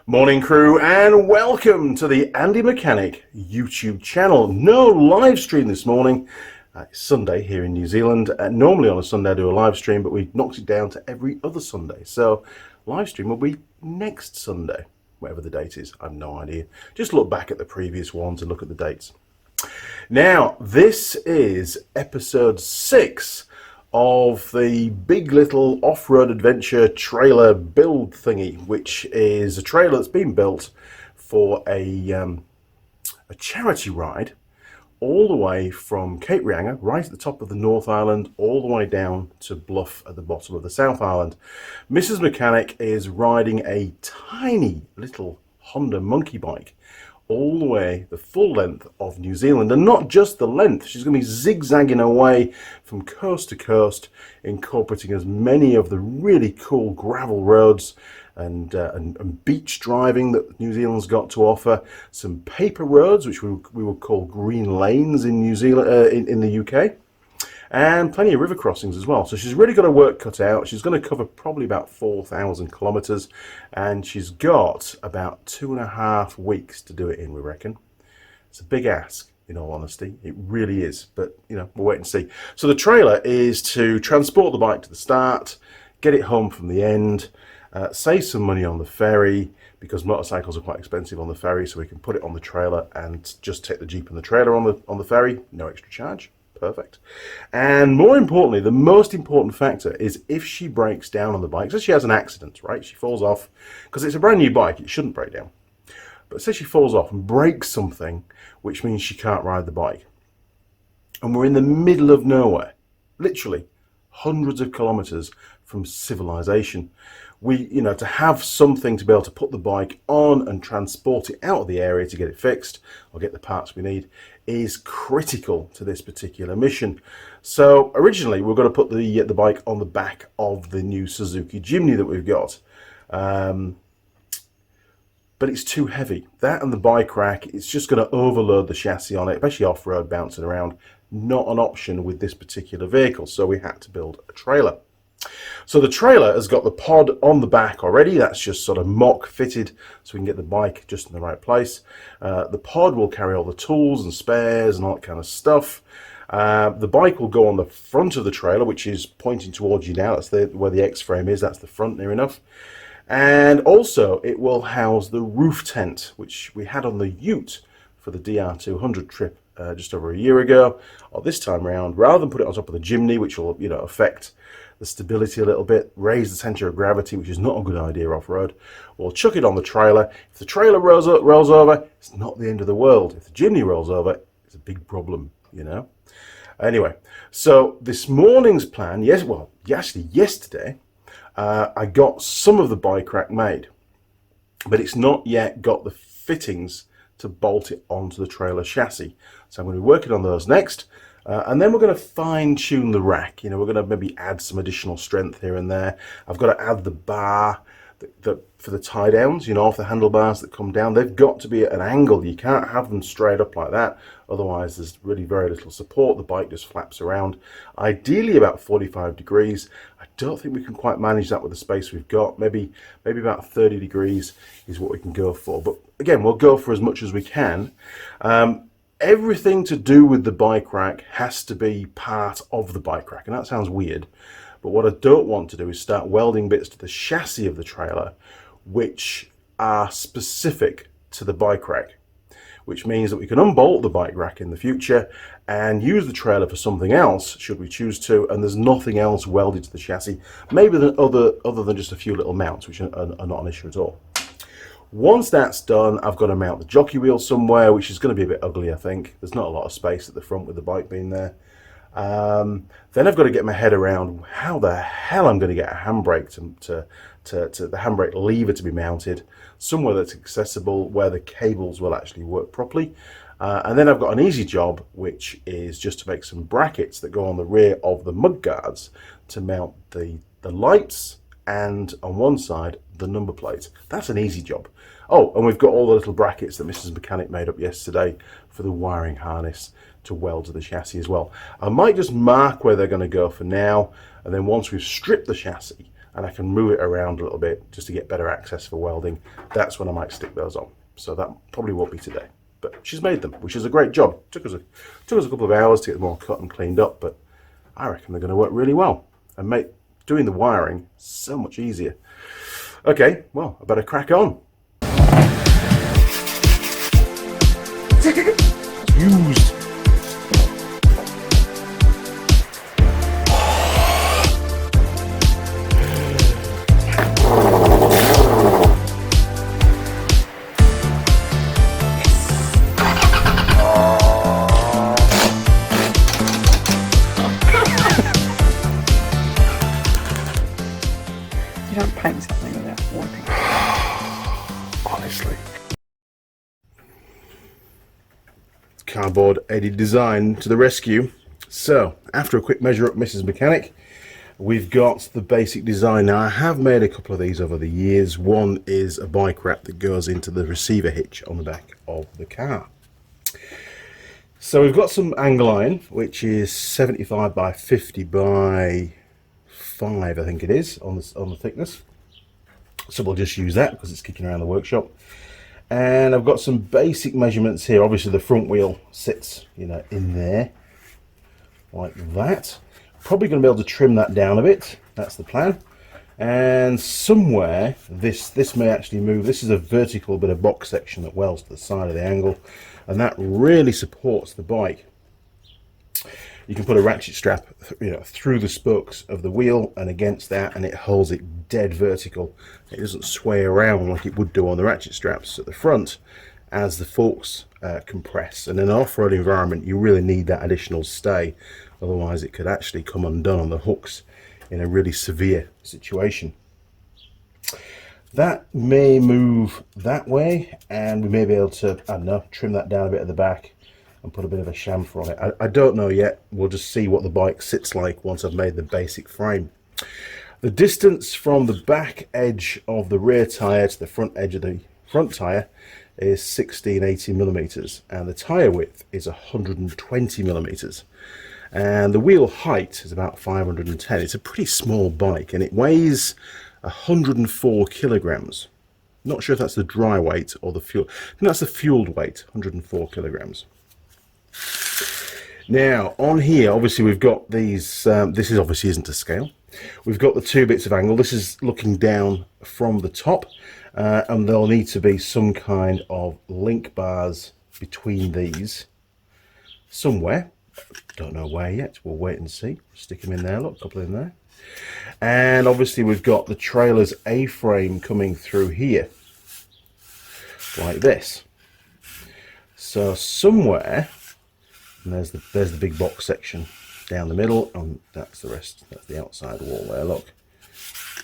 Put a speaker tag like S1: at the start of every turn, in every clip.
S1: Morning crew, and welcome to the Andy Mechanic YouTube channel. No live stream this morning. It's Sunday here in New Zealand. Normally on a Sunday I do a live stream, but we knocked it down to every other Sunday. So live stream will be next Sunday, whatever the date is. I have no idea. Just look back at the previous ones and look at the dates. Now, this is episode 6 of the big little off-road adventure trailer build thingy, which is a trailer that's been built for a charity ride all the way from Cape Reinga, right at the top of the North Island, all the way down to Bluff at the bottom of the South Island. Mrs. Mechanic is riding a tiny little Honda monkey bike all the way the full length of New Zealand, and not just the length. She's going to be zigzagging away from coast to coast, incorporating as many of the really cool gravel roads and beach driving that New Zealand's got to offer, some paper roads which we would call green lanes in New Zealand, in the UK, and plenty of river crossings as well. So she's really got her work cut out. She's going to cover probably about 4,000 kilometers, and she's got about 2.5 weeks to do it in, we reckon. It's a big ask, in all honesty. It really is, but you know, we'll wait and see. So the trailer is to transport the bike to the start, get it home from the end, save some money on the ferry, because motorcycles are quite expensive on the ferry, so we can put it on the trailer and just take the Jeep and the trailer on the ferry, no extra charge. Perfect. And more importantly, the most important factor is if she breaks down on the bike. So she has an accident, right? She falls off, because it's a brand new bike, it shouldn't break down. But say she falls off and breaks something, which means she can't ride the bike. And we're in the middle of nowhere, literally hundreds of kilometers from civilization. To have something to be able to put the bike on and transport it out of the area to get it fixed or get the parts we need is critical to this particular mission. So originally we're going to put the bike on the back of the new Suzuki Jimny that we've got, but it's too heavy. That and the bike rack, it's just going to overload the chassis on it, especially off-road, bouncing around. Not an option with this particular vehicle, so we had to build a trailer. So the trailer has got the pod on the back already. That's just sort of mock fitted so we can get the bike just in the right place. The pod will carry all the tools and spares and all that kind of stuff. The bike will go on the front of the trailer, which is pointing towards you now. That's where the X-frame is. That's the front, near enough. And also it will house the roof tent, which we had on the Ute for the DR200 trip just over a year ago. Or this time around, rather than put it on top of the Jimny, which will affect the stability a little bit, raise the center of gravity, which is not a good idea off-road, we'll chuck it on the trailer. If the trailer rolls over, it's not the end of the world. If the Jimny rolls over, it's a big problem, Anyway, so this morning's plan, yesterday, I got some of the bike rack made, but it's not yet got the fittings to bolt it onto the trailer chassis. So I'm going to be working on those next. And then we're going to fine-tune the rack. We're going to maybe add some additional strength here and there. I've got to add the bar for the tie-downs, off the handlebars that come down. They've got to be at an angle. You can't have them straight up like that. Otherwise, there's really very little support. The bike just flaps around. Ideally about 45 degrees. I don't think we can quite manage that with the space we've got. Maybe about 30 degrees is what we can go for. But again, we'll go for as much as we can. Everything to do with the bike rack has to be part of the bike rack, and that sounds weird, but what I don't want to do is start welding bits to the chassis of the trailer which are specific to the bike rack, which means that we can unbolt the bike rack in the future and use the trailer for something else should we choose to, and there's nothing else welded to the chassis, maybe other than just a few little mounts, which are not an issue at all. Once that's done, I've got to mount the jockey wheel somewhere, which is going to be a bit ugly, I think. There's not a lot of space at the front with the bike being there. Then I've got to get my head around how the hell I'm going to get a handbrake to the handbrake lever to be mounted somewhere that's accessible, where the cables will actually work properly. And then I've got an easy job, which is just to make some brackets that go on the rear of the mud guards to mount the lights, and on one side the number plate. That's an easy job. Oh, and we've got all the little brackets that Mrs. Mechanic made up yesterday for the wiring harness to weld to the chassis as well. I might just mark where they're going to go for now, and then once we've stripped the chassis and I can move it around a little bit just to get better access for welding, that's when I might stick those on. So that probably won't be today. But she's made them, which is a great job. Took us a couple of hours to get them all cut and cleaned up, but I reckon they're going to work really well and make doing the wiring so much easier. Okay, well, I better crack on. Used.
S2: You don't paint something without wiping it.
S1: Honestly. Cardboard Eddie Design to the rescue. So, after a quick measure up, Mrs. Mechanic, we've got the basic design. Now, I have made a couple of these over the years. One is a bike wrap that goes into the receiver hitch on the back of the car. So we've got some angle iron, which is 75 by 50 by 5, I think it is, on the thickness. So we'll just use that because it's kicking around the workshop. And I've got some basic measurements here. Obviously the front wheel sits, you know, in there like that. Probably going to be able to trim that down a bit. That's the plan. And somewhere this may actually move. This is a vertical bit of box section that welds to the side of the angle, and that really supports the bike. You can put a ratchet strap, you know, through the spokes of the wheel and against that, and it holds it dead vertical. It doesn't sway around like it would do on the ratchet straps at the front as the forks compress. And in an off-road environment, you really need that additional stay, otherwise it could actually come undone on the hooks in a really severe situation. That may move that way, and we may be able to, I don't know, trim that down a bit at the back and put a bit of a chamfer on it. I don't know yet. We'll just see what the bike sits like once I've made the basic frame. The distance from the back edge of the rear tyre to the front edge of the front tyre is 1680 millimeters, and the tyre width is 120 millimeters, and the wheel height is about 510. It's a pretty small bike, and it weighs 104 kilograms. Not sure if that's the dry weight or the fuel. I think that's the fueled weight, 104 kilograms. Now on here, obviously we've got these, this is obviously isn't to scale. We've got the two bits of angle. This is looking down from the top, and there'll need to be some kind of link bars between these somewhere. Don't know where yet. We'll wait and see. Stick them in there. Look, a couple in there. And obviously we've got the trailer's A-frame coming through here like this. So somewhere, and there's the big box section down the middle, and that's the rest. That's the outside wall there. Look,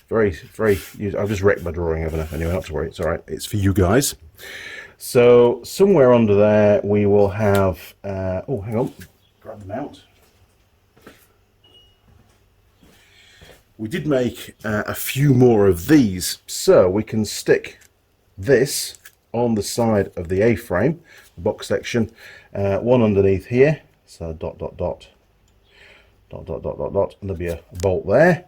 S1: very I've just wrecked my drawing, haven't I? Anyway, not to worry, it's all right. It's for you guys. So somewhere under there we will have oh, hang on, grab the mount. We did make a few more of these, so we can stick this on the side of the A-frame, the box section, one underneath here, so dot dot dot dot dot dot dot dot, and there'll be a bolt there,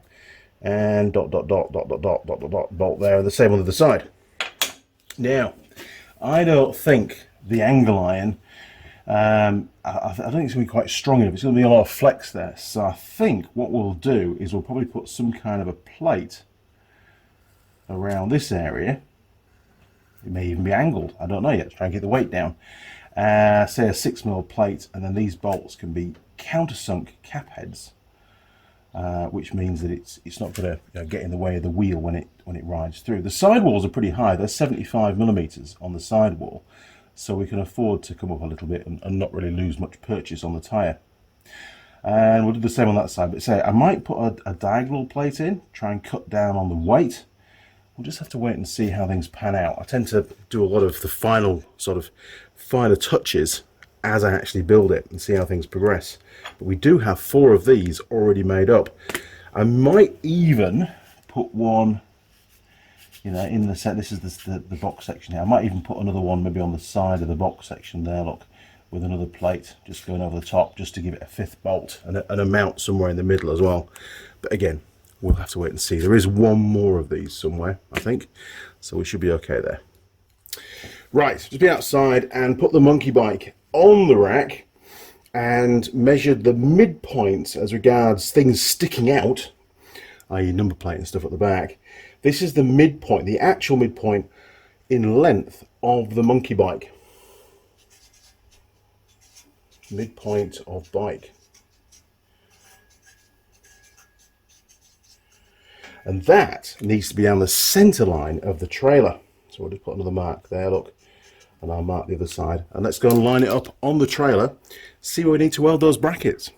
S1: and dot dot dot dot dot dot dot dot dot bolt there, and the same on the other side. Now, I don't think the angle iron, I think it's going to be quite strong enough. It's going to be a lot of flex there, so I think what we'll do is we'll probably put some kind of a plate around this area. It may even be angled, I don't know yet, to try and get the weight down. Say a 6mm plate, and then these bolts can be countersunk cap heads, which means that it's not going to get in the way of the wheel when it rides through. The sidewalls are pretty high. They're 75mm on the sidewall, so we can afford to come up a little bit and not really lose much purchase on the tyre. And we'll do the same on that side, but say I might put a diagonal plate in, try and cut down on the weight. We'll just have to wait and see how things pan out. I tend to do a lot of the final sort of finer touches as I actually build it and see how things progress. But we do have 4 of these already made up. I might even put one, you know, in the set. This is the box section here. I might even put another one maybe on the side of the box section there, look, with another plate just going over the top, just to give it a 5th bolt and a mount somewhere in the middle as well. But again, we'll have to wait and see. There is one more of these somewhere, I think, so we should be okay there. Right, just be outside and put the monkey bike on the rack and measured the midpoint as regards things sticking out, i.e. number plate and stuff at the back. This is the midpoint, the actual midpoint in length of the monkey bike. Midpoint of bike. And that needs to be down the center line of the trailer. So we'll just put another mark there, look. And I'll mark the other side. And let's go and line it up on the trailer, see where we need to weld those brackets.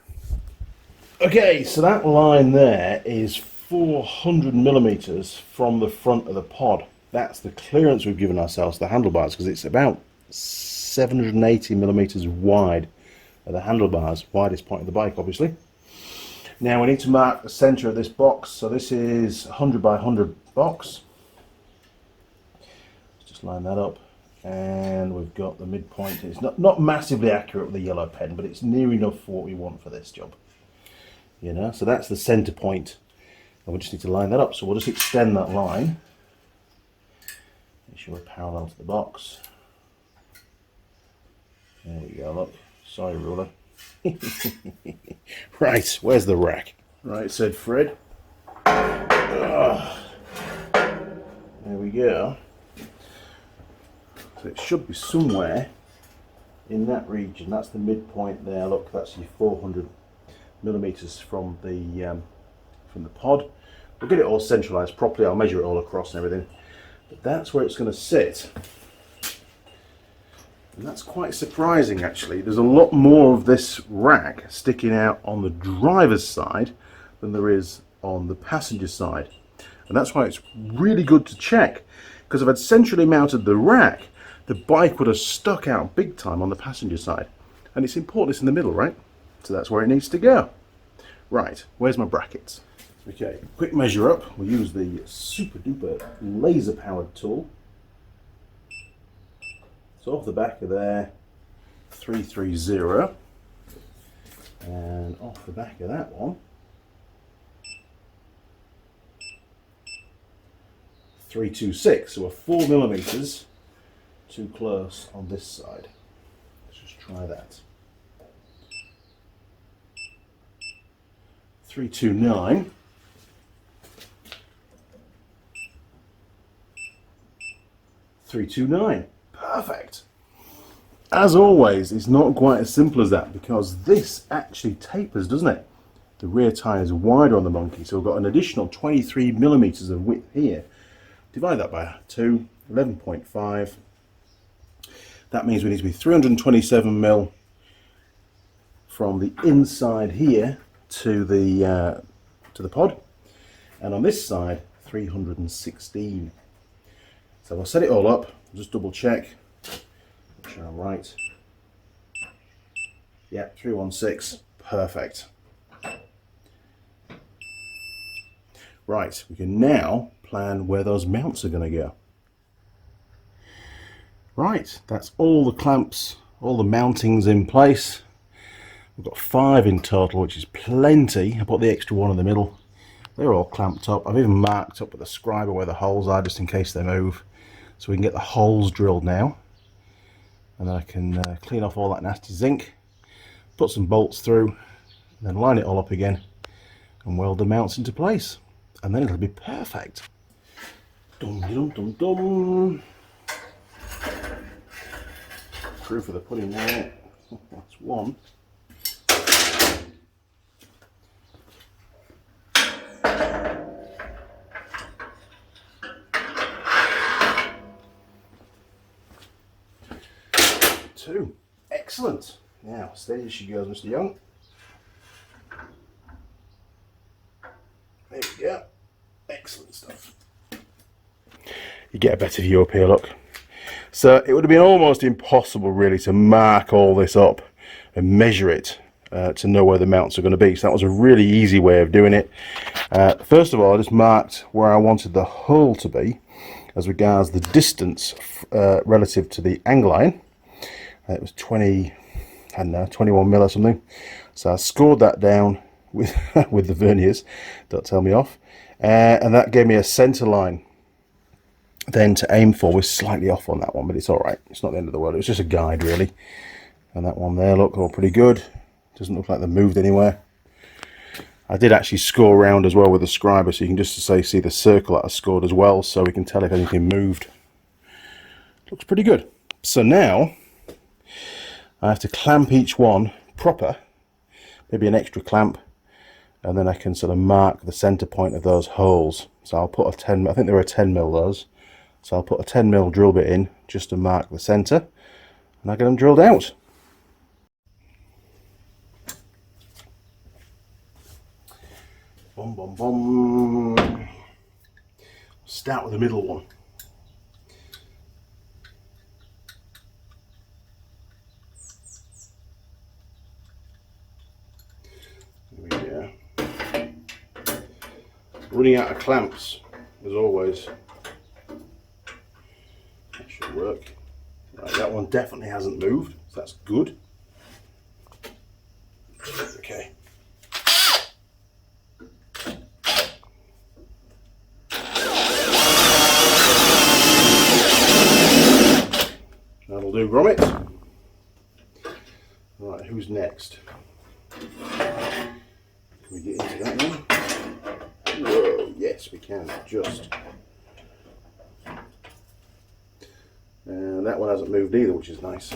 S1: Okay, so that line there is 400 millimeters from the front of the pod. That's the clearance we've given ourselves, the handlebars, because it's about 780 millimeters wide at the handlebars, widest point of the bike, obviously. Now we need to mark the center of this box. So this is 100 by 100 box. Let's just line that up. And we've got the midpoint. It's not massively accurate with the yellow pen, but it's near enough for what we want for this job. You know, so that's the center point. And we just need to line that up. So we'll just extend that line. Make sure we're parallel to the box. There we go, look. Sorry, ruler. Right, where's the rack? Right, said Fred. There we go. So it should be somewhere in that region. That's the midpoint there. Look, that's your 400 millimeters from the pod. We'll get it all centralized properly. I'll measure it all across and everything. But that's where it's going to sit. And that's quite surprising, actually. There's a lot more of this rack sticking out on the driver's side than there is on the passenger side. And that's why it's really good to check, because if I'd centrally mounted the rack, the bike would have stuck out big time on the passenger side. And it's important it's in the middle, right? So that's where it needs to go. Right, where's my brackets? Okay, quick measure up. We'll use the super duper laser powered tool. So off the back of there, 330. And off the back of that one, 326. So we're 4 millimeters too close on this side. Let's just try that. 329. 329. Perfect. As always, it's not quite as simple as that, because this actually tapers, doesn't it? The rear tyre is wider on the monkey, so we've got an additional 23 millimeters of width here. Divide that by 2, 11.5. That means we need to be 327 mil from the inside here to the pod, and on this side 316. So I'll set it all up. Just double check, make sure I'm right. Yeah, 316, perfect. Right, we can now plan where those mounts are going to go. Right, that's all the clamps, all the mountings in place. We've got 5 in total, which is plenty. I put the extra one in the middle. They're all clamped up. I've even marked up with a scriber where the holes are, just in case they move. So we can get the holes drilled now. And then I can clean off all that nasty zinc, put some bolts through, and then line it all up again and weld the mounts into place. And then it'll be perfect. Dum dum dum dum. Proof of the pudding there. That's one. Two. Excellent. Now, steady as she goes, Mr. Young. There we go. Excellent stuff. You get a better view up here, look. So it would have been almost impossible really to mark all this up and measure it to know where the mounts are going to be. So that was a really easy way of doing it. First of all, I just marked where I wanted the hull to be as regards the distance relative to the angle line. It was 21 mil or something. So I scored that down with with the verniers. Don't tell me off. And that gave me a centre line then to aim for. We're slightly off on that one, but it's all right. It's not the end of the world. It was just a guide, really. And that one there, look, all pretty good. Doesn't look like they moved anywhere. I did actually score around as well with the scriber, so you can just see the circle that I scored as well, so we can tell if anything moved. Looks pretty good. So now I have to clamp each one proper, maybe an extra clamp, and then I can sort of mark the center point of those holes. So I'll put a 10, I think there are 10 mil those, so I'll put a 10 mil drill bit in just to mark the center, and I get them drilled out. Boom, boom, boom. Start with the middle one. There we go. Running out of clamps, as always. That should work. Right, that one definitely hasn't moved, so that's good. Okay. That'll do, grommet. Right, who's next? Can we get into that one? Whoa, yes we can, just. And that one hasn't moved either, which is nice.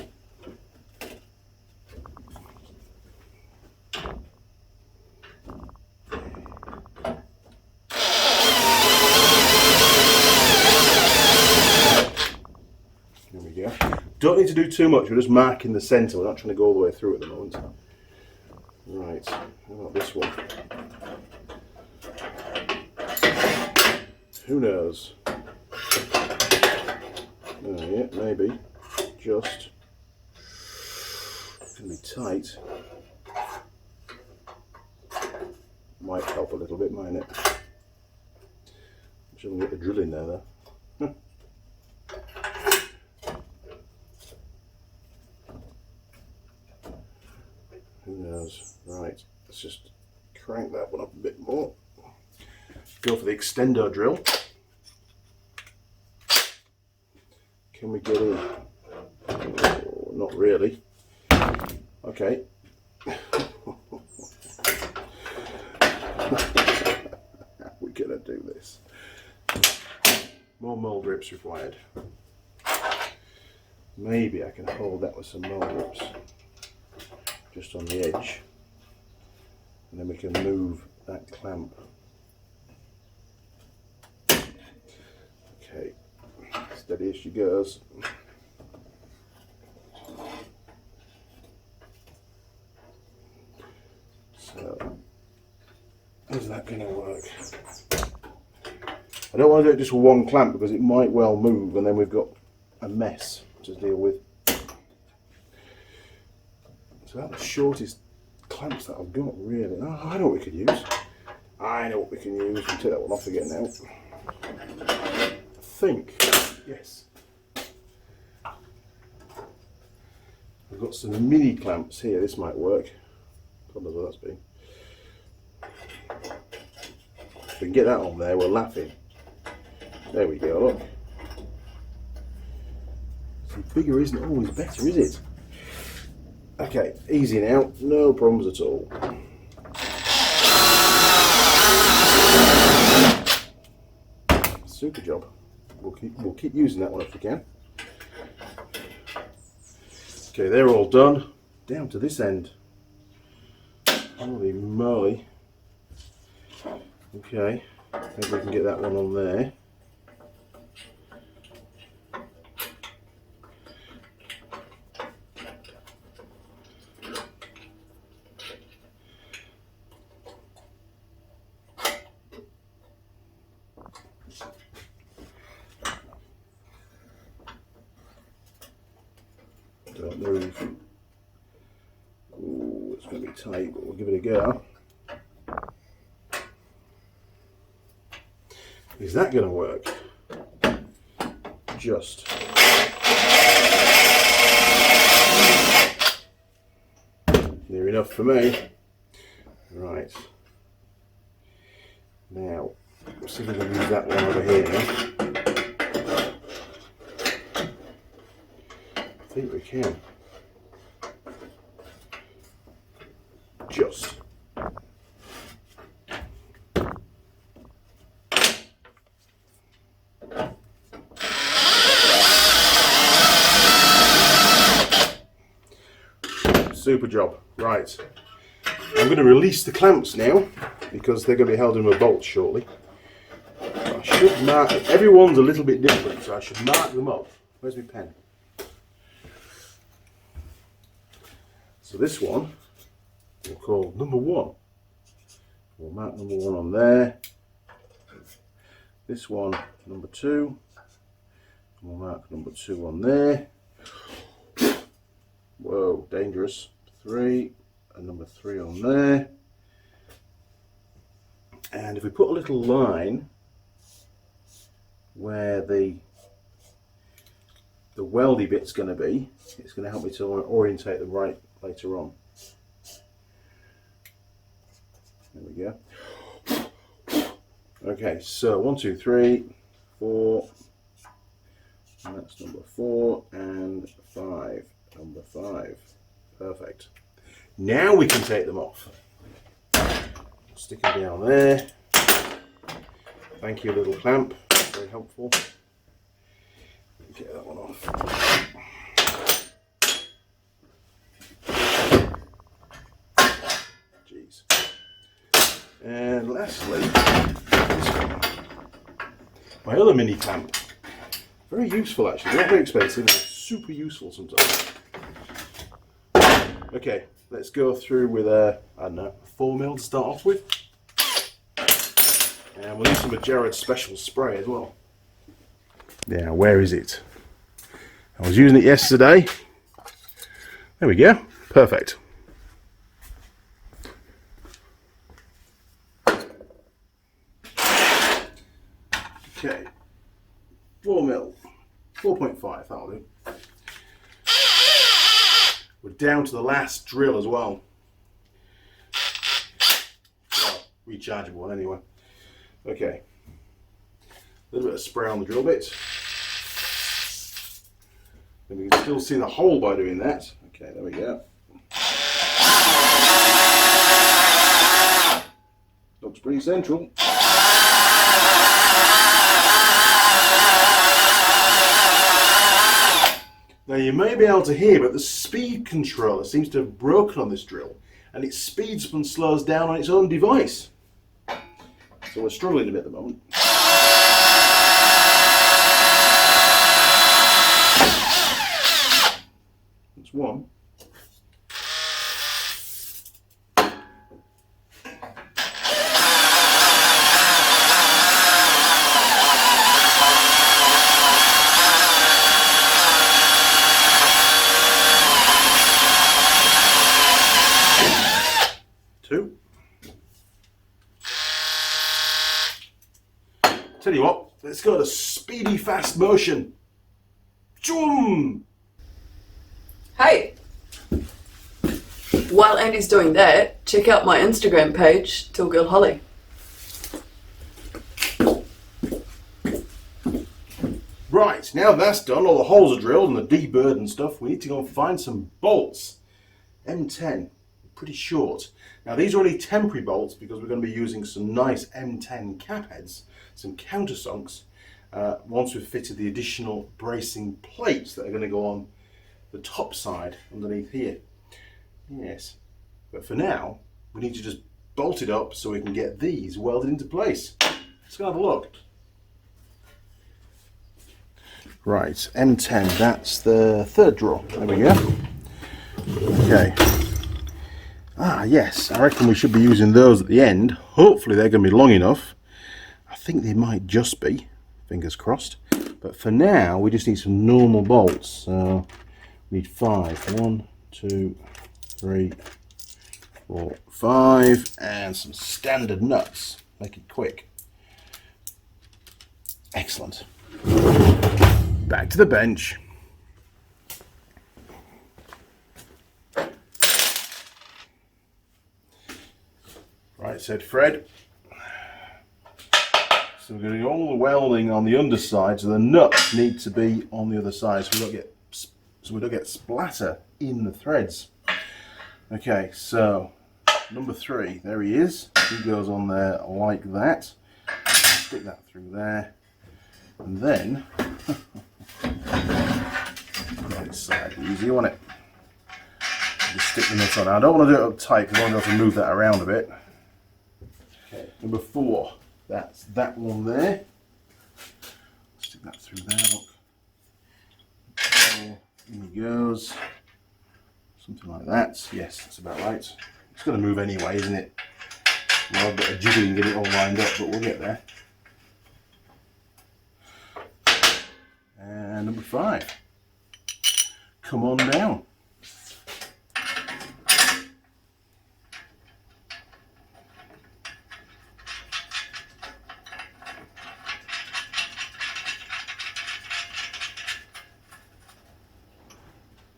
S1: There we go. Don't need to do too much, we're just marking the centre, we're not trying to go all the way through at the moment. Right, how about this one? Who knows? Oh yeah, maybe. Just. It's going to be tight. Might help a little bit, mightn't it? Shouldn't get the drill in there though. Who knows? Right, let's just crank that one up a bit more. Go for the extendo drill. Can we get in? Oh, not really. Okay. How are we gonna do this? More mold rips required. Maybe I can hold that with some mold rips just on the edge, and then we can move that clamp. Okay, steady as she goes. So, is that going to work? I don't want to do it just with one clamp because it might well move and then we've got a mess to deal with. So that's the shortest clamps that I've got, really. Oh, I know what we could use. I know what we can use. We'll take that one off again now. I think, yes. I've got some mini clamps here. This might work. God knows what that's been. If we can get that on there, we're laughing. There we go, look. See, bigger isn't always better, is it? Okay, easy now, no problems at all. Super job. We'll keep using that one if we can. Okay, they're all done. Down to this end. Holy moly. Okay, maybe we can get that one on there. Don't move. Ooh, it's going to be tight, but we'll give it a go. Is that going to work? Just. Near enough for me. Right. Now, let's see if we can use that one over here. I think we can. Just. Super job. Right. I'm going to release the clamps now because they're going to be held in a bolt shortly. I should mark, everyone's a little bit different, so I should mark them up. Where's my pen? So this one we'll call number 1. We'll mark number 1 on there. This one, number 2. We'll mark number 2 on there. Whoa, dangerous. 3, and number 3 on there. And if we put a little line where the weldy bit's going to be, it's going to help me to orientate them right later on. There we go. Okay, so 1, 2, 3, 4, and that's number 4, and 5, number 5. Perfect. Now we can take them off. Stick them down there. Thank you, little clamp. Very helpful. Get that one off. Jeez. And lastly, this one. My other mini clamp. Very useful actually. Not very expensive, but super useful sometimes. Okay, let's go through with I don't know, 4mm to start off with. And we'll use some of Jared's special spray as well. Yeah, where is it? I was using it yesterday. There we go. Perfect. Okay. 4mm. 4.5, that'll do. We're down to the last drill as well. Well, rechargeable one anyway. Okay. A little bit of spray on the drill bit. And we can still see the hole by doing that. Okay, there we go. Looks pretty central. Now you may be able to hear, but the speed controller seems to have broken on this drill, and it speeds up and slows down on its own device. So we're struggling a bit at the moment. That's one. Two. Tell you what, let's go to speedy fast motion. Choom!
S2: Hey! While Andy's doing that, check out my Instagram page, Tool Girl Holly.
S1: Right, now that's done, all the holes are drilled and the D-bird and stuff, we need to go and find some bolts. M10, pretty short. Now these are only temporary bolts because we're going to be using some nice M10 cap heads, some countersunks, once we've fitted the additional bracing plates that are going to go on the top side underneath here. Yes, but for now we need to just bolt it up so we can get these welded into place. Let's go have a look. Right, M10, that's the third drawer. There we go. Okay. Ah, yes, I reckon we should be using those at the end. Hopefully they're going to be long enough. I think they might just be, fingers crossed. But for now, we just need some normal bolts. So we need 5. 1, 2, 3, 4, 5, and some standard nuts. Make it quick. Excellent. Back to the bench. Right, said Fred. So we're going to do all the welding on the underside, so the nuts need to be on the other side, so we don't get splatter in the threads. Okay, so number 3, there he is. He goes on there like that. Stick that through there, and then this side easy, won't it? Just stick the nuts on. Now, I don't want to do it up tight because I want to be able to move that around a bit. Okay, number 4, that's that one there. Stick that through there, look. Oh, in he goes. Something like that. Yes, that's about right. It's going to move anyway, isn't it? Well, a bit of jiggling, get it all lined up, but we'll get there. And number 5. Come on down.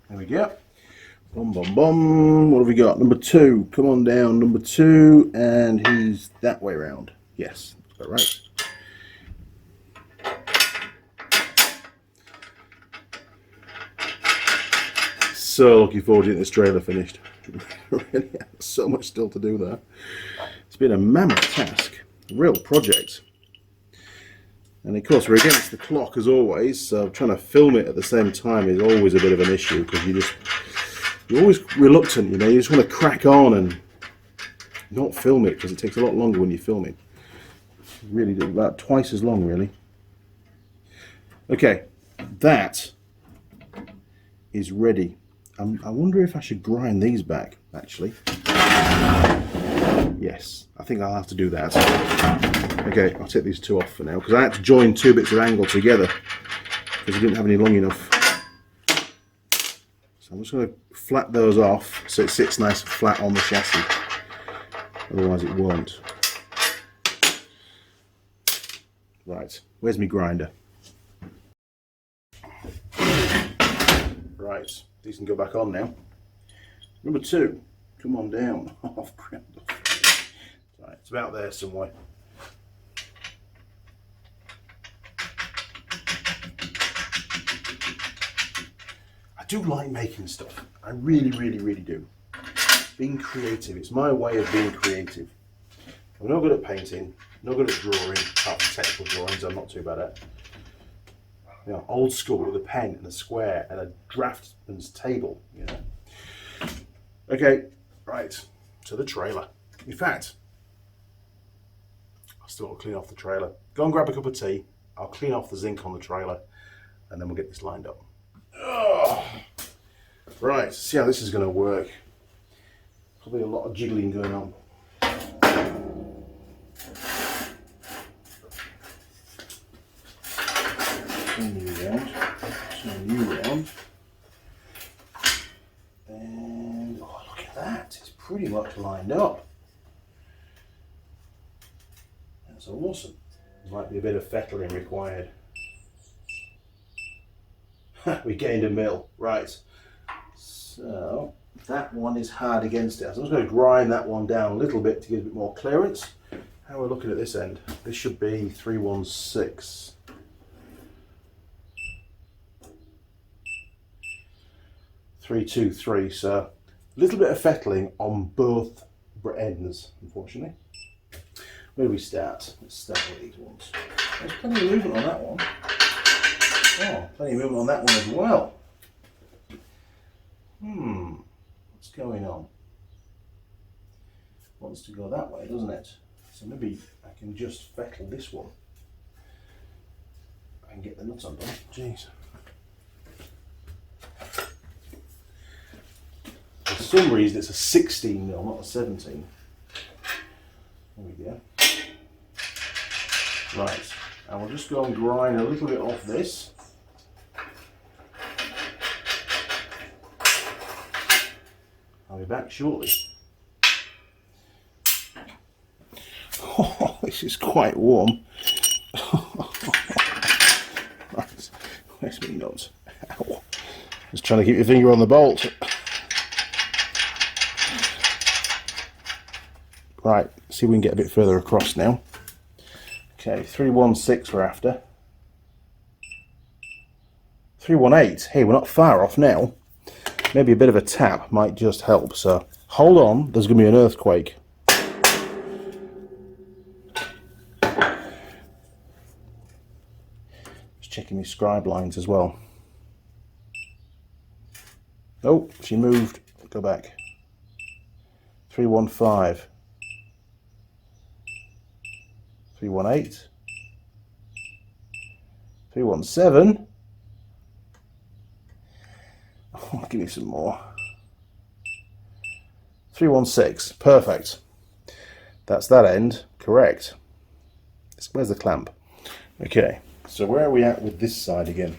S1: There we go. Bum bum bum. What have we got? Number 2. Come on down. Number 2, and he's that way round. Yes, that's about right. So looking forward to getting this trailer finished. Really, so much still to do there. It's been a mammoth task, a real project. And of course we're against the clock as always, so trying to film it at the same time is always a bit of an issue because you're always reluctant, you know, you just want to crack on and not film it because it takes a lot longer when you film it. Really do, about twice as long really. Okay, that is ready. I wonder if I should grind these back actually. Yes, I think I'll have to do that. Okay, I'll take these 2 off for now because I had to join 2 bits of angle together because I didn't have any long enough. So I'm just going to flat those off so it sits nice and flat on the chassis. Otherwise it won't. Right, where's my grinder? Right, these can go back on now. Number 2, come on down. Off ground. Right, it's about there somewhere. I do like making stuff. I really, really, really do. Being creative. It's my way of being creative. I'm not good at painting, not good at drawing, apart from technical drawings, I'm not too bad at. You know, old school with a pen and a square and a draftsman's table, you know. Okay, right, to the trailer. In fact, I'll still clean off the trailer. Go and grab a cup of tea. I'll clean off the zinc on the trailer and then we'll get this lined up. Oh. Right, see how this is going to work. Probably a lot of jiggling going on. Turn you round, turn you round. And oh, look at that, it's pretty much lined up. That's awesome. There might be a bit of fettling required. We gained a mil, right. So that one is hard against it. So I'm just going to grind that one down a little bit to get a bit more clearance. How are we looking at this end? This should be 316. 323, so a little bit of fettling on both ends, unfortunately. Where do we start? Let's start with these ones. There's plenty of movement on that one. Oh, plenty of movement on that one as well. What's going on? Wants to go that way, doesn't it? So maybe I can just fettle this one and get the nuts undone. Jeez. For some reason it's a 16 mil, not a 17. There we go. Right, and we'll just go and grind a little bit off this. I'll be back shortly. Oh, this is quite warm. Right, where's my nuts? Ow. Just trying to keep your finger on the bolt. Right, see if we can get a bit further across now. Okay, 316 we're after. 318. Hey, we're not far off now. Maybe a bit of a tap might just help. So hold on, there's going to be an earthquake. Just checking these scribe lines as well. Oh, she moved. Go back. 315. 318. 317. Oh, give me some more. 316. Perfect. That's that end. Correct. Where's the clamp? Okay. So where are we at with this side again?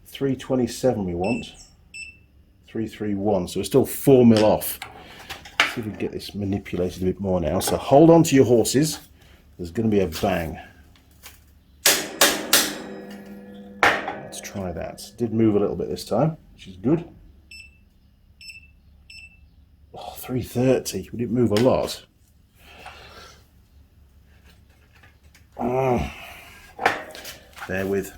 S1: 327 we want. 331. So we're still 4 mil off. Let's see if we can get this manipulated a bit more now. So hold on to your horses. There's going to be a bang. Let's try that. Did move a little bit this time, which is good. Oh, 330. We didn't move a lot. Bear with.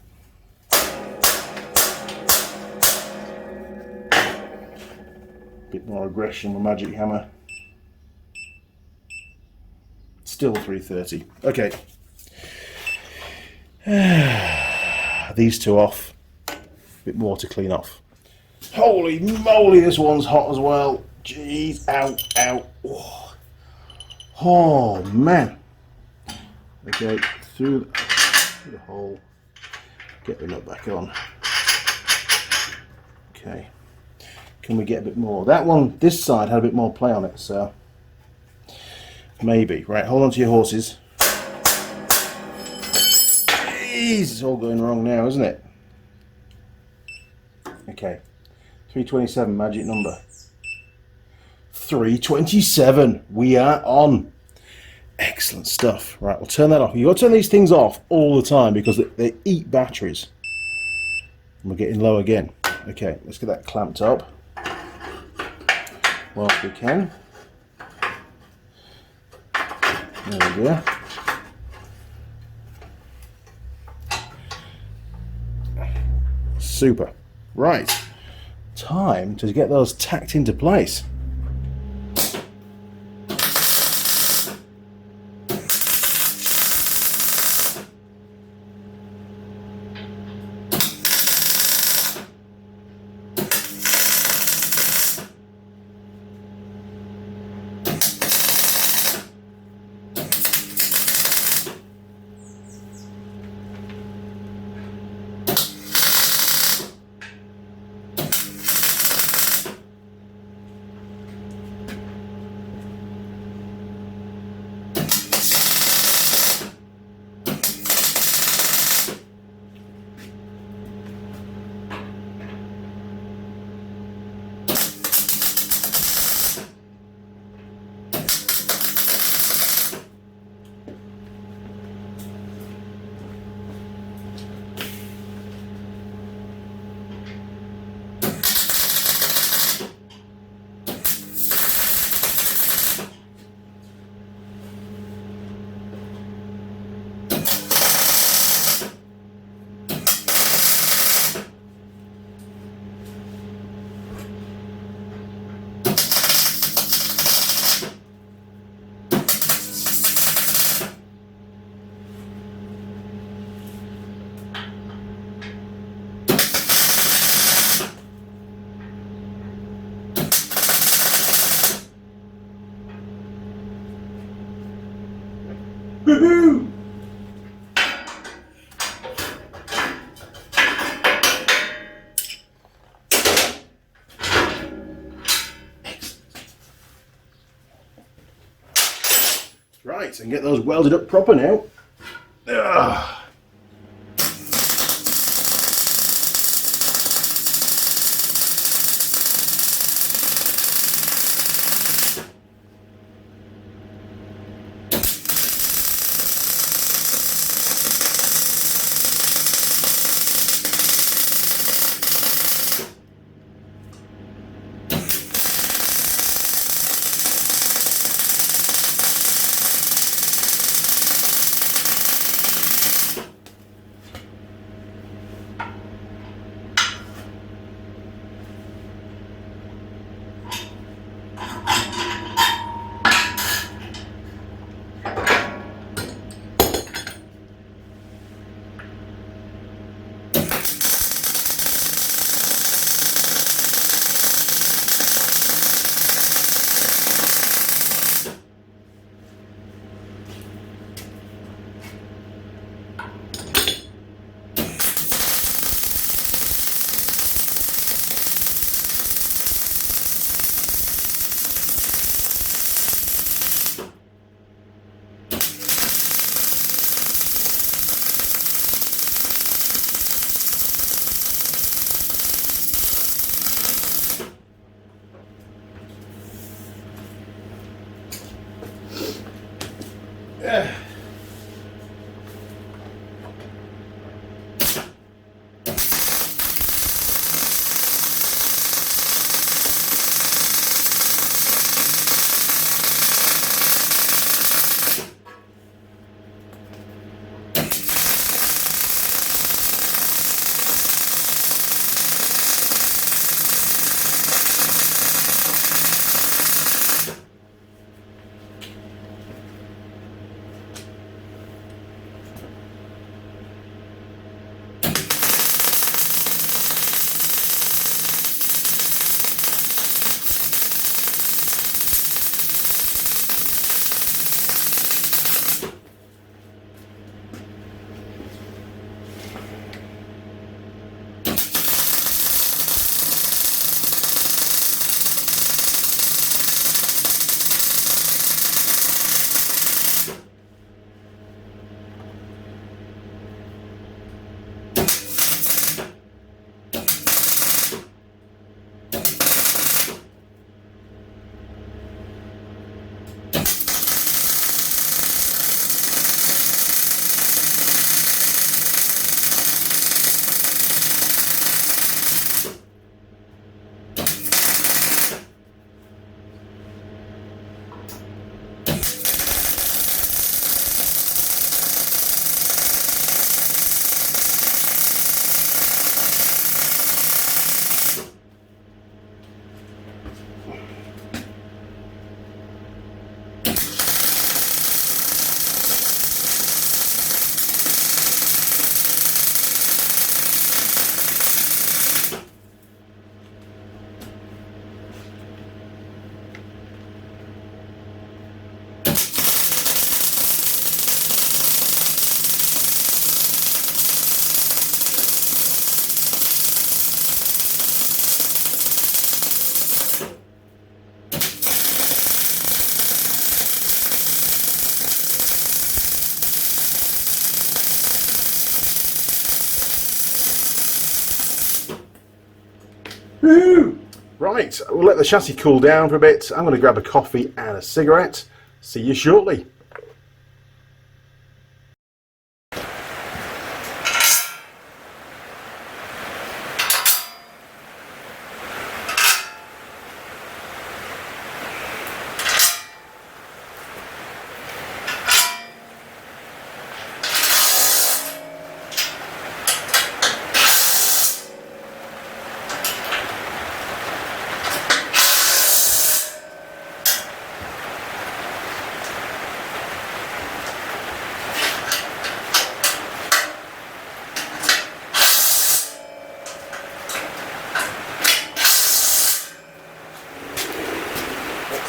S1: Bit more aggression with magic hammer. Still 330. Okay. These two off. Bit more to clean off. Holy moly, this one's hot as well. Jeez, ow, ow. Oh man. Okay, through the hole. Get the nut back on. Okay. Can we get a bit more? That one, this side had a bit more play on it, so maybe. Right, hold on to your horses. Jeez, it's all going wrong now, isn't it? Okay. 327, magic number. 327. We are on. Excellent stuff. Right, we'll turn that off. You've got to turn these things off all the time because they eat batteries. And we're getting low again. Okay, let's get that clamped up whilst we can. There we go. Super. Right. Time to get those tacked into place. Woohoo! Right, and get those welded up proper now. Ugh. Right, we'll let the chassis cool down for a bit. I'm going to grab a coffee and a cigarette. See you shortly.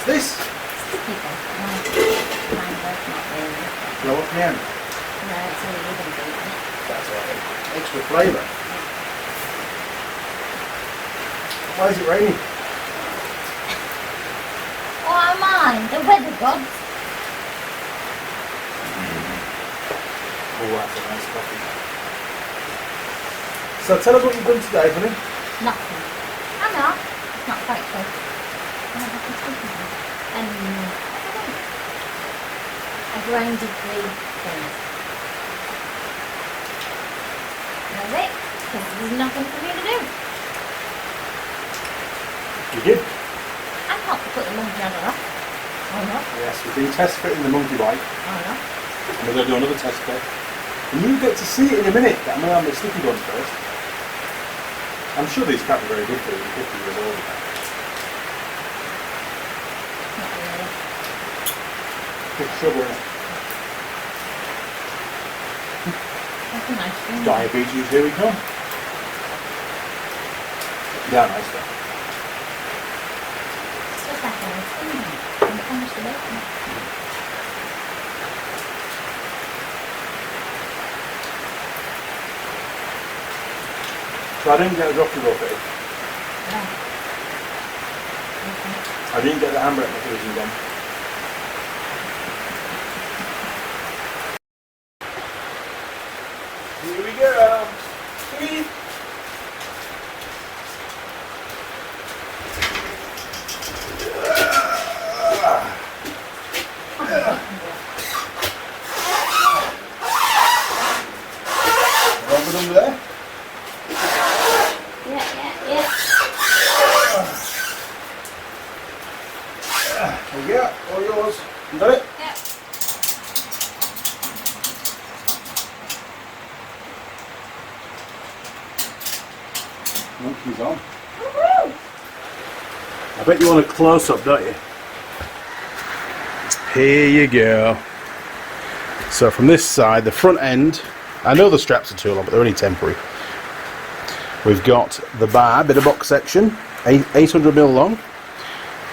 S1: This?
S3: Sticky bit. Mine does not really.
S1: Blow up the end.
S3: No, it's only even beaten.
S1: That's alright. Extra flavour. Why is it raining?
S3: Oh, mine, the weather gods.
S1: Oh, that's a nice coffee. So tell us what you've done today, honey.
S3: Nothing. I know. It's not quite so. I have to speak now. I don't know. I grinded the things. That's it. Because there's nothing for me to do.
S1: You did?
S3: I can't put the monkey on or off. Oh no.
S1: Yes, we've been test fitting the monkey bike.
S3: Oh no.
S1: And we're going to do another test fit. And you get to see it in a minute, that I'm going to have my sticky guns first. I'm sure these can't be very good for you, 50 years old.
S3: Not really.
S1: Big sugar in it.
S3: That's a nice thing.
S1: Diabetes, here we come. Yeah, nice stuff.
S3: It's just like a nice thing. And it comes to bacon.
S1: So I didn't get a drop to go fit.
S3: Yeah. Okay.
S1: I didn't get the handbrake mechanism done. Here we go. Sweet. Rub it under there.
S3: Yeah.
S1: There we go. All yours. You got it?
S3: Yeah.
S1: Monkey's on.
S3: Woohoo!
S1: I bet you want a close-up, don't you? Here you go. So from this side, the front end, I know the straps are too long, but they're only temporary. We've got the bar, bit of box section, 800mm long,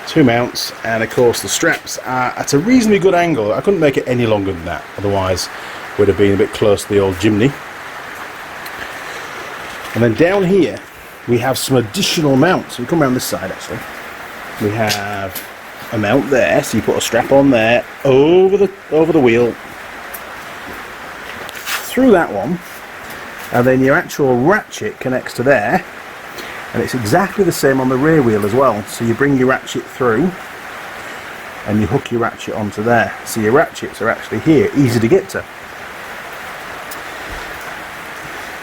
S1: 2 mounts, and of course the straps are at a reasonably good angle. I couldn't make it any longer than that, otherwise would have been a bit close to the old chimney. And then down here we have some additional mounts. We come around this side actually. We have a mount there, so you put a strap on there over the wheel, through that one, and then your actual ratchet connects to there, and it's exactly the same on the rear wheel as well. So you bring your ratchet through and you hook your ratchet onto there, so your ratchets are actually here, easy to get to.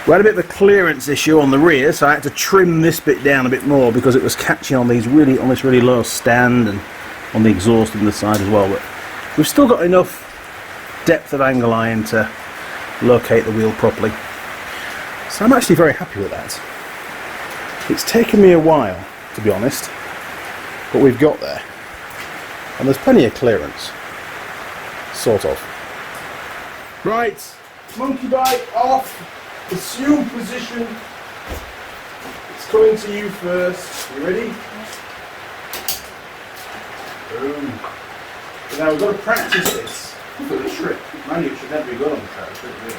S1: We had a bit of a clearance issue on the rear, so I had to trim this bit down a bit more because it was catching on these on this really low stand and on the exhaust on the side as well. But we've still got enough depth of angle iron to locate the wheel properly. So I'm actually very happy with that. It's taken me a while, to be honest, but we've got there. And there's plenty of clearance. Sort of. Right, monkey bike off. Assume position. It's coming to you first. You ready? Boom. So now we've got to practice this for the trip. Mind you, it should never be good on the track. It's really good.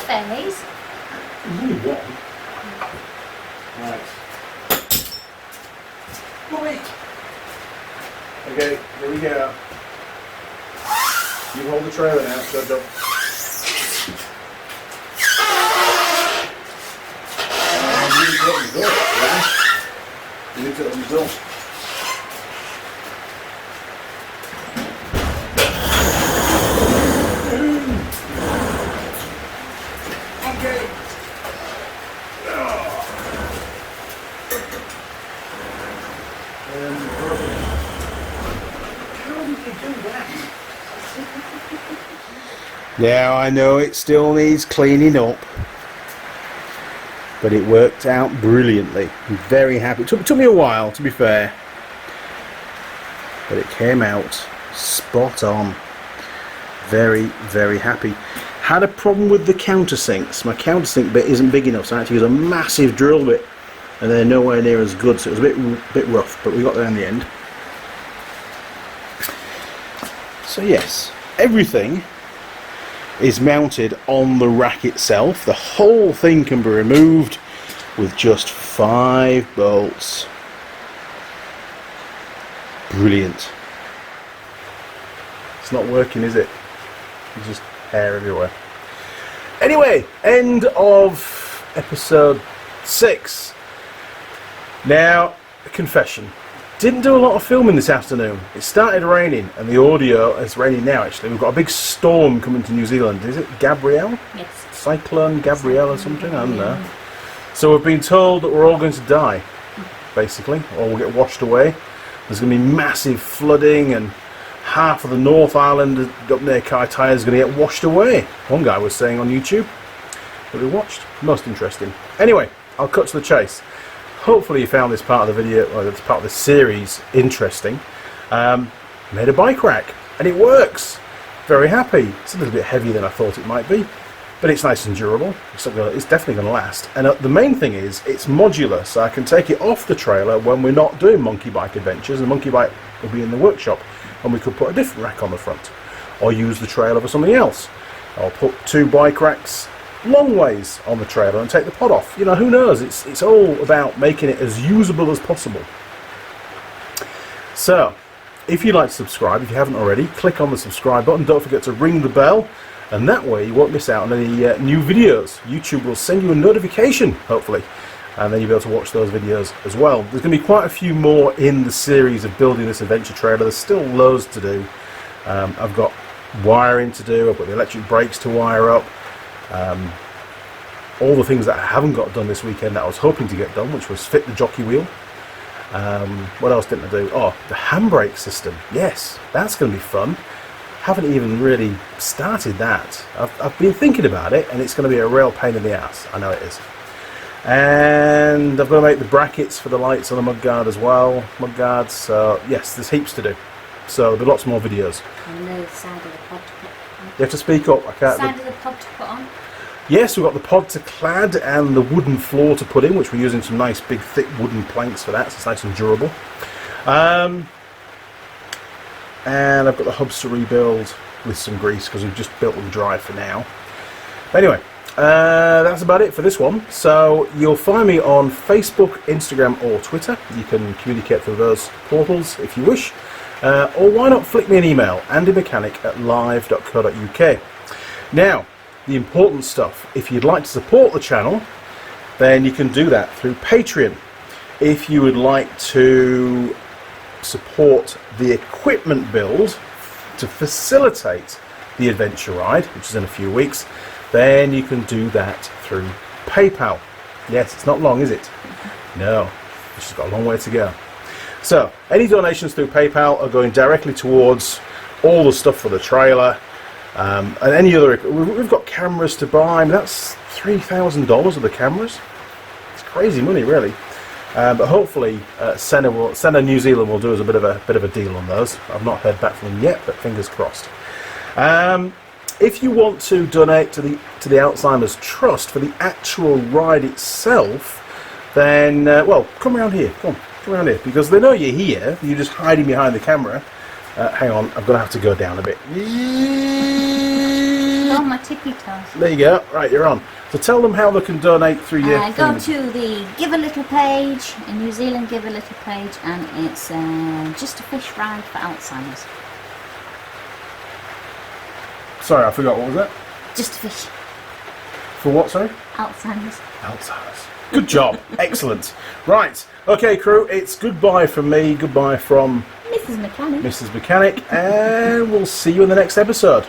S3: Fairlies.
S1: There's only one. Right. Wait. Okay, here we go. You hold the trailer now, so don't. Really get it on the door. Okay. How did you do that? Now I know it still needs cleaning up, but it worked out brilliantly. I'm very happy. It took me a while, to be fair, but it came out spot on. Very, very happy. Had a problem with the countersinks. My countersink bit isn't big enough, so I had to use a massive drill bit, and they're nowhere near as good, so it was a bit rough, but we got there in the end. So yes, everything is mounted on the rack itself. The whole thing can be removed with just 5 bolts. Brilliant. It's not working, is it? There's just hair everywhere. Anyway, end of episode 6. Now, a confession. Didn't do a lot of filming this afternoon. It started raining, and the audio, it's raining now actually. We've got a big storm coming to New Zealand. Is it Gabrielle?
S3: Yes.
S1: Cyclone Gabrielle or something? I don't know. So we've been told that we're all going to die, basically, or we'll get washed away. There's going to be massive flooding, and half of the North Island up near Kaitaia is going to get washed away. One guy was saying on YouTube that we watched. Most interesting. Anyway, I'll cut to the chase. Hopefully you found this part of the video, or this part of the series, interesting. Made a bike rack, and it works. Very happy. It's a little bit heavier than I thought it might be, but it's nice and durable. It's definitely going to last. And the main thing is, it's modular, so I can take it off the trailer when we're not doing monkey bike adventures. The monkey bike will be in the workshop, and we could put a different rack on the front, or use the trailer for something else. I'll put 2 bike racks long ways on the trailer and take the pod off. You know, who knows? It's all about making it as usable as possible. So, if you'd like to subscribe, if you haven't already, click on the subscribe button. Don't forget to ring the bell, and that way you won't miss out on any new videos. YouTube will send you a notification, hopefully, and then you'll be able to watch those videos as well. There's going to be quite a few more in the series of building this adventure trailer. There's still loads to do. I've got wiring to do. I've got the electric brakes to wire up. All the things that I haven't got done this weekend that I was hoping to get done, which was fit the jockey wheel. What else didn't I do? Oh, the handbrake system. Yes, that's going to be fun. Haven't even really started that. I've been thinking about it, and it's going to be a real pain in the ass. I know it is. And I've got to make the brackets for the lights on the mudguard as well. Mudguards. So yes, there's heaps to do. So there'll be lots more videos.
S3: And the side of the pod to put on.
S1: You have to speak up. I can't.
S3: Side of the pod to put on.
S1: Yes, we've got the pod to clad and the wooden floor to put in, which we're using some nice big thick wooden planks for that, so it's nice and durable. And I've got the hubs to rebuild with some grease because we've just built them dry for now. Anyway, that's about it for this one. So you'll find me on Facebook, Instagram or Twitter. You can communicate through those portals if you wish. Or why not flick me an email, andymechanic@live.co.uk. Now, the important stuff, if you'd like to support the channel, then you can do that through Patreon. If you would like to support the equipment build to facilitate the adventure ride, which is in a few weeks, then you can do that through PayPal. Yes, it's not long, is it? No, it's just got a long way to go. So, any donations through PayPal are going directly towards all the stuff for the trailer, and any other. We've got cameras to buy. I mean, that's $3,000 of the cameras. It's crazy money, really. But hopefully, Senna New Zealand will do us a bit of a deal on those. I've not heard back from them yet, but fingers crossed. If you want to donate to the Alzheimer's Trust for the actual ride itself, then well, come around here. Come around here, because they know you're here. You're just hiding behind the camera. Hang on, I'm going to have to go down a bit.
S3: Oh, my tippy toes.
S1: There you go. Right, you're on. So tell them how they can donate through your
S3: Go to the Give a Little page, in New Zealand Give a Little page, and it's just a fish ride for Alzheimer's.
S1: Sorry, I forgot. What was that?
S3: Just a fish.
S1: For what, sorry?
S3: Alzheimer's.
S1: Alzheimer's. Good job. Excellent. Right. Okay, crew. It's goodbye from me. Goodbye from
S3: Mrs. Mechanic.
S1: Mrs. Mechanic, and we'll see you in the next episode.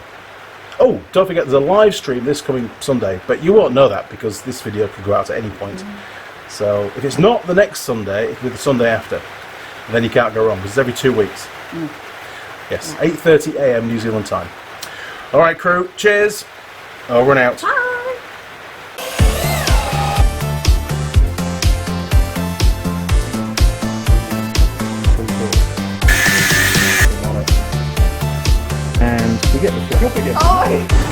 S1: Oh, don't forget, there's a live stream this coming Sunday, but you won't know that because this video could go out at any point. So if it's not the next Sunday, it'll be the Sunday after. And then you can't go wrong because it's every 2 weeks. Yes, 8:30 a.m. New Zealand time. All right, crew. Cheers. Over and out.
S3: Bye.
S1: And we get the flip again.
S3: Oh.